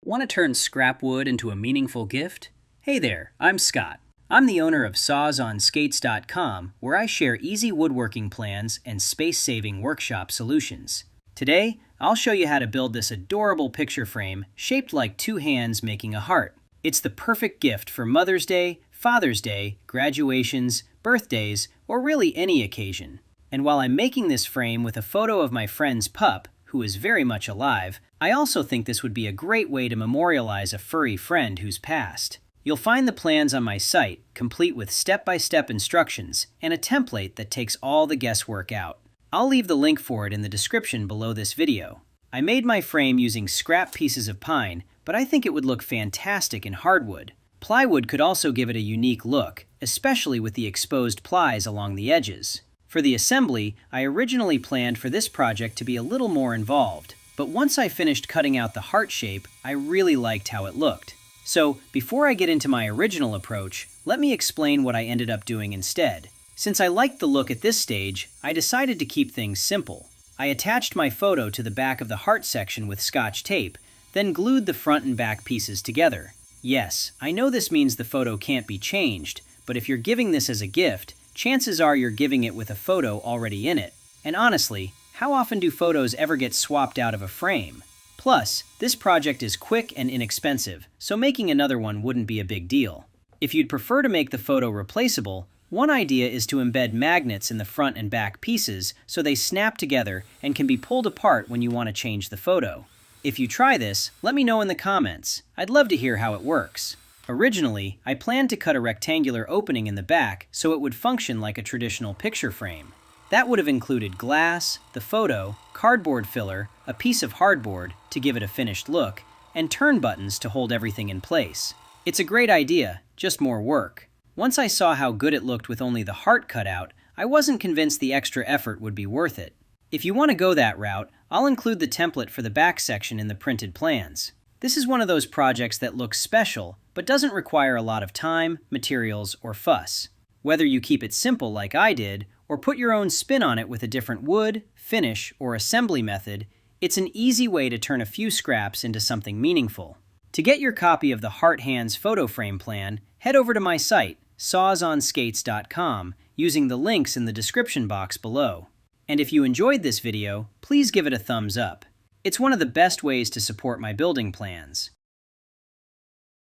Want to turn scrap wood into a meaningful gift? Hey there, I'm Scott. I'm the owner of sawsonskates.com, where I share easy woodworking plans and space-saving workshop solutions. Today, I'll show you how to build this adorable picture frame shaped like two hands making a heart. It's the perfect gift for Mother's Day, Father's Day, graduations, birthdays, or really any occasion. And while I'm making this frame with a photo of my friend's pup, who is very much alive, I also think this would be a great way to memorialize a furry friend who's passed. You'll find the plans on my site, complete with step-by-step instructions and a template that takes all the guesswork out. I'll leave the link for it in the description below this video. I made my frame using scrap pieces of pine, but I think it would look fantastic in hardwood. Plywood could also give it a unique look, especially with the exposed plies along the edges. For the assembly, I originally planned for this project to be a little more involved, but once I finished cutting out the heart shape, I really liked how it looked. So, before I get into my original approach, let me explain what I ended up doing instead. Since I liked the look at this stage, I decided to keep things simple. I attached my photo to the back of the heart section with Scotch tape, then glued the front and back pieces together. Yes, I know this means the photo can't be changed, but if you're giving this as a gift, chances are you're giving it with a photo already in it. And honestly, how often do photos ever get swapped out of a frame? Plus, this project is quick and inexpensive, so making another one wouldn't be a big deal. If you'd prefer to make the photo replaceable, one idea is to embed magnets in the front and back pieces so they snap together and can be pulled apart when you want to change the photo. If you try this, let me know in the comments. I'd love to hear how it works. Originally, I planned to cut a rectangular opening in the back so it would function like a traditional picture frame. That would have included glass, the photo, cardboard filler, a piece of hardboard to give it a finished look, and turn buttons to hold everything in place. It's a great idea, just more work. Once I saw how good it looked with only the heart cut out, I wasn't convinced the extra effort would be worth it. If you want to go that route, I'll include the template for the back section in the printed plans. This is one of those projects that looks special, but doesn't require a lot of time, materials, or fuss. Whether you keep it simple like I did, or put your own spin on it with a different wood, finish, or assembly method, it's an easy way to turn a few scraps into something meaningful. To get your copy of the Heart Hands photo frame plan, head over to my site, sawsonskates.com, using the links in the description box below. And if you enjoyed this video, please give it a thumbs up. It's one of the best ways to support my building plans.